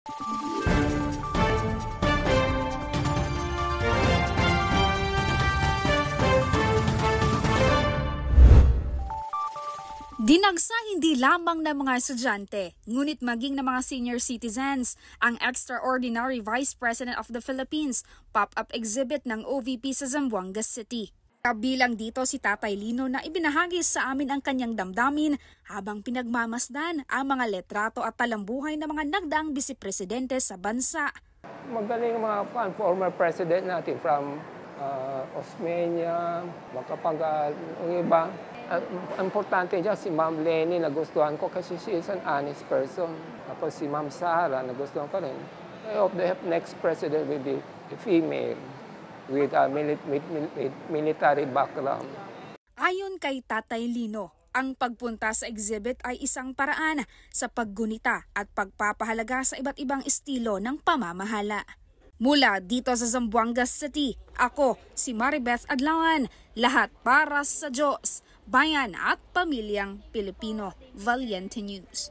Dinagsa hindi lamang ng mga estudyante, ngunit maging ng mga senior citizens, ang Extraordinary Vice President of the Philippines pop-up exhibit ng OVP sa Zamboanga City. Kabilang dito si Tatay Lino na ibinahagi sa amin ang kanyang damdamin habang pinagmamasdan ang mga letrato at talambuhay ng mga nagdaang bisipresidente sa bansa. Magaling mga former president natin from Osmeña, Macapagal, ang iba. Importante dyan si Ma'am Lenny, nagustuhan ko kasi she is an honest person. Tapos si Ma'am Sara, nagustuhan ko rin. I hope the next president will be a female with a military background. Ayon kay Tatay Lino, ang pagpunta sa exhibit ay isang paraan sa paggunita at pagpapahalaga sa iba't ibang estilo ng pamamahala. Mula dito sa Zamboanga City, ako si Maribeth Adlawan, lahat para sa Diyos, Bayan at Pamilyang Pilipino. Valiente News.